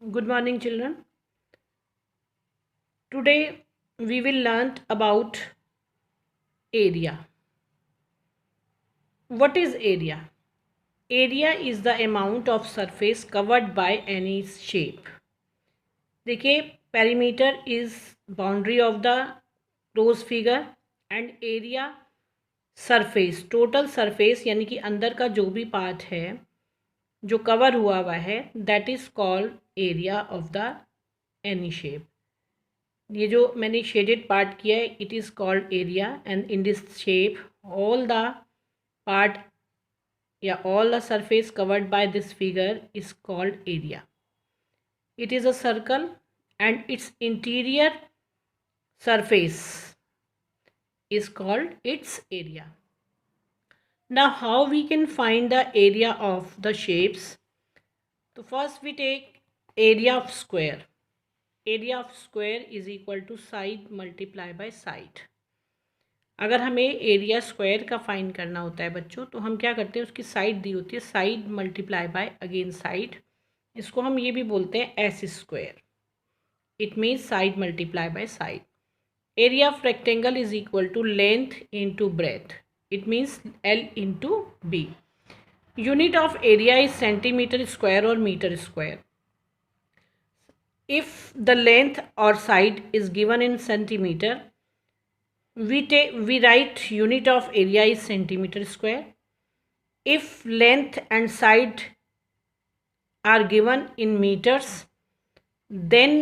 Good morning, children. Today we will learn about area. What is area? Area is the amount of surface covered by any shape. देखिए, perimeter is boundary of the closed figure and area surface, total surface यानी कि अंदर का जो भी part है जो cover हुआ है, that is called area of the any shape. ये जो मैंने शेडेड पार्ट किया है, it is called area and in this shape all the part या all the surface covered by this figure is called area. It is a circle and its interior surface is called its area. Now how we can find the area of the shapes? So first we take area of square. Area of square is equal to side multiply by side. अगर हमें area square का find करना होता है बच्चों, तो हम क्या करते हैं, उसकी साइड दी होती है, side multiply by again side. इसको हम ये भी बोलते हैं S square. It means side multiply by side. Area of rectangle is equal to length into breadth. It means L into B. Unit of area is centimetre square और metre square. If the length or side is given in centimeter, we write unit of area is centimeter square. If length and side are given in meters, then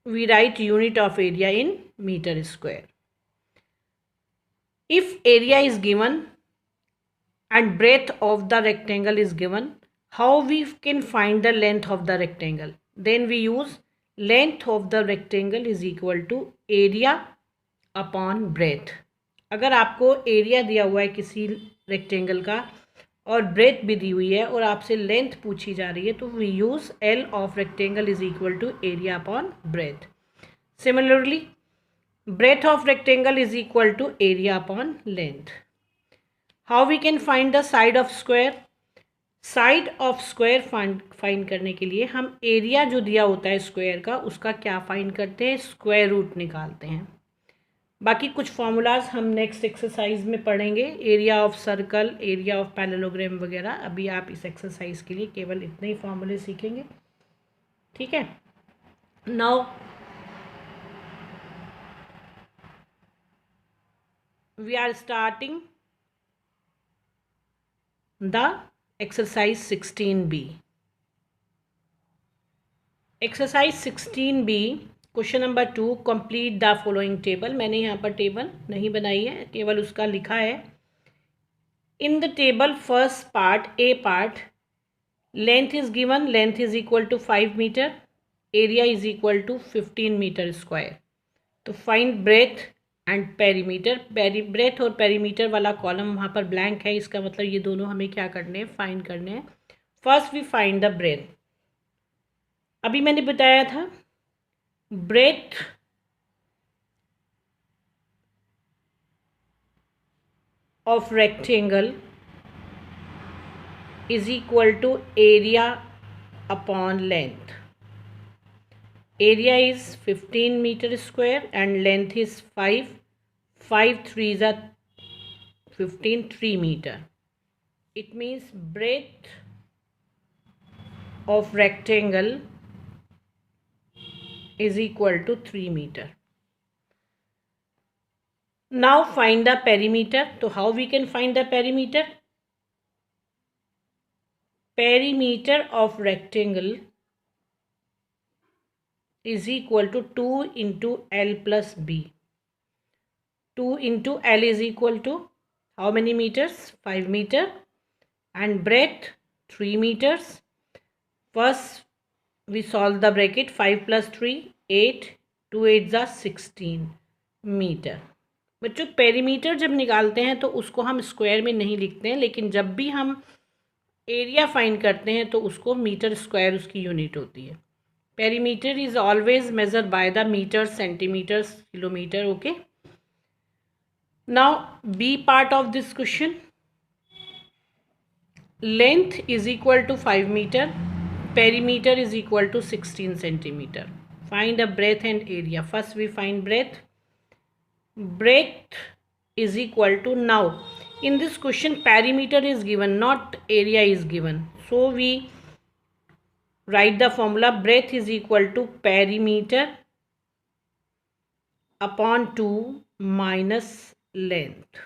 we write unit of area in meter square. If area is given and breadth of the rectangle is given, how we can find the length of the rectangle? Then we use length of the rectangle is equal to area upon breadth. अगर आपको area दिया हुआ है किसी rectangle का और breath भी दी हुई है और आपसे लेंथ पूछी जा रही है, तो we use l of rectangle is equal to area upon breadth. Similarly breadth of rectangle is equal to area upon length. How we can find the side of square? Side of square find करने के लिए हम area जो दिया होता है square का, उसका क्या फाइंड करते हैं, स्क्वायर रूट निकालते हैं. बाकी कुछ फॉर्मूलाज हम नेक्स्ट एक्सरसाइज में पढ़ेंगे, area of circle, area of parallelogram वगैरह. अभी आप इस एक्सरसाइज के लिए केवल इतने ही फॉर्मूले सीखेंगे, ठीक है. Now we are starting the exercise 16B. Exercise 16B question number 2, complete the following table. मैंने यहाँ पर टेबल नहीं बनाई है, केवल उसका लिखा है. In the table first part, A part, length is given, length is equal to 5 metre, area is equal to 15 metre square. तो find breadth and perimeter. Breadth और पेरीमीटर वाला कॉलम वहाँ पर ब्लैंक है, इसका मतलब ये दोनों हमें क्या करने हैं, फाइंड करने हैं. First we find the breadth. अभी मैंने बताया था breadth of rectangle is equal to area upon length. Area is 15 meter square and length is 5. 5 3s are 15, 3 meter. It means breadth of rectangle is equal to 3 meter. Now find the perimeter. So how we can find the perimeter? Perimeter of rectangle is equal to 2 into L plus B. 2 into L is equal to how many meters? 5 meter. And breadth 3 meters. First we solve the bracket. 5 plus 3 8, 2 8s are 16 metre. बच्चों perimeter जब निकालते हैं तो उसको हम square में नहीं लिखते हैं, लेकिन जब भी हम एरिया फाइंड करते हैं तो उसको मीटर स्क्वायर उसकी यूनिट होती है. Perimeter is always measure by the metre, centimetre, kilometre. Okay. Now b part of this question. Length is equal to 5 metre, perimeter is equal to 16 centimeter. Find a breadth and area. First we find breadth. Breadth is equal to, now in this question perimeter is given, not area is given. So we write the formula, breadth is equal to perimeter upon 2 minus length.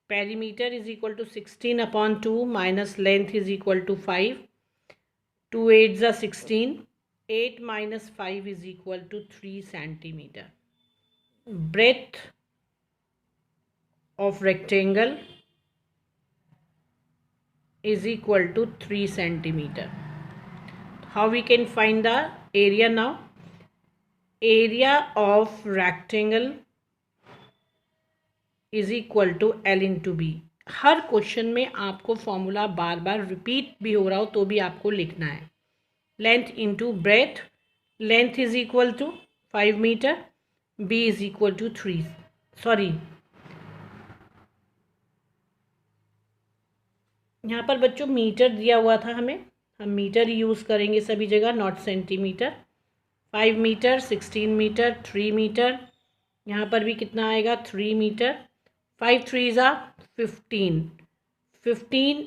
Perimeter is equal to 16 upon 2 minus length is equal to 5. 2 8s are 16. 8 minus 5 is equal to 3 centimeter. Breadth of rectangle is equal to 3 centimeter. How we can find the area now? Area of rectangle is equal to L into b. हर question में आपको formula bar बार repeat भी हो रहा हो तो भी आपको लिखना है. Length into breadth. Length is equal to 5 metre. B is equal to 3. Sorry, यहाँ पर बच्चों मीटर दिया हुआ था हमें, हम मीटर ही यूज़ करेंगे सभी जगह, not centimetre. 5 metre, 16 metre, 3 metre. यहाँ पर भी कितना आएगा? 3 metre. 5 3s are 15. 15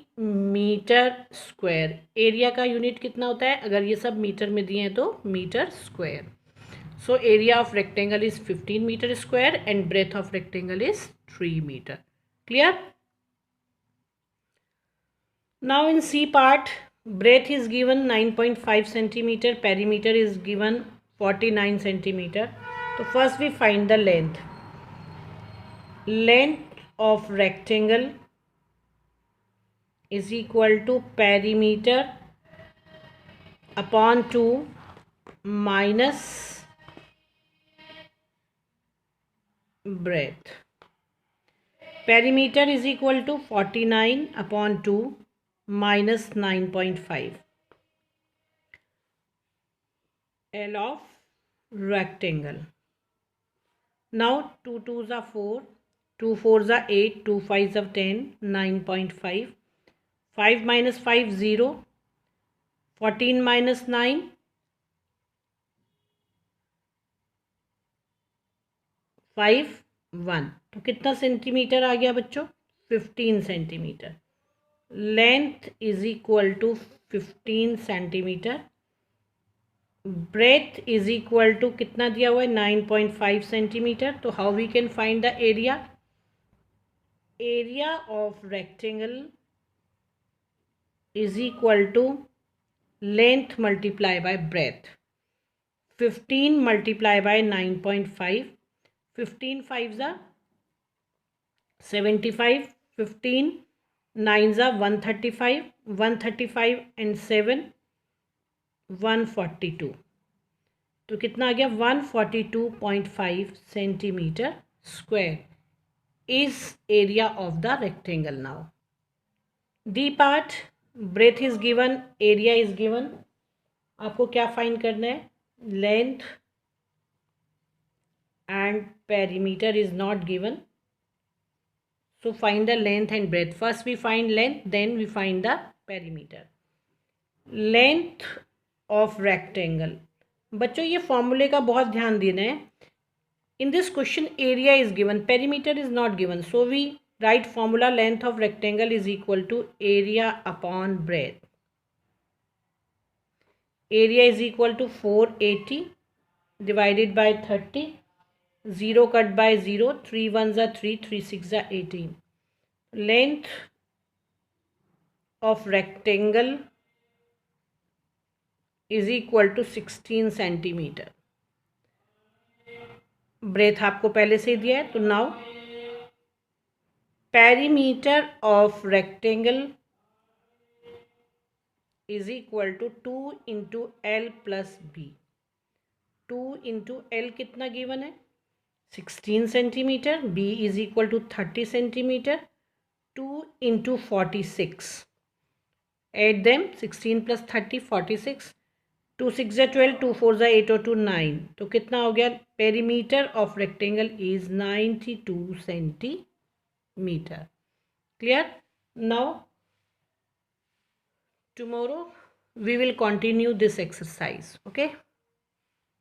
metre square. Area का यूनिट कितना होता है? अगर ये सब मीटर में दिए हैं तो metre square. So area of rectangle is 15 metre square and breadth of rectangle is 3 metre. Clear? Now in c part, breadth is given 9.5 centimeter, perimeter is given 49 centimeter. So first we find the length. Length of rectangle is equal to perimeter upon 2 minus breadth. Perimeter is equal to 49 upon 2 minus 9.5. L of rectangle. Now 2 2s are 4, 2 4s are 8, 2 5s are 10, 9.5. 5 minus 5 0. 14 minus 9 5 1. तो कितना centimetre आ गया बच्चों? 15 centimetre. Length is equal to 15 centimetre. Breadth is equal to कितना दिया हुआ है? 9.5 centimetre. तो how we can find the area? Area of rectangle is equal to length multiply by breadth. 15 multiply by 9.5. 15 5s are 75. 15 9s are 135. 135 and 7 142. तो कितना आ गया? 142.5 centimetre square is area of the rectangle. Now d part, breadth is given, area is given. आपको क्या find करना है? Length and perimeter is not given, so find the length and breadth. First we find length, then we find the perimeter. Length of rectangle. बच्चों ये फॉर्मूले का बहुत ध्यान देना है. In this question area is given, perimeter is not given, so we write formula length of rectangle is equal to area upon breadth. Area is equal to 480 divided by 30. 0 cut by 0. 3 1s are 3, 3 6s are 18. Length of rectangle is equal to 16 centimeter. Breadth आपको पहले से ही दिया है. तो now perimeter of rectangle is equal to 2 into l plus b. 2 into l कितना given है? 16 centimetre. B is equal to 30 centimeter. 2 into 46. Add them. 16 plus 30 46. 2 6 are 12. 2 4 are 8 और 2 9. तो कितना हो गया? Perimeter of rectangle is 92 centimeter. Clear? Now tomorrow we will continue this exercise. Okay.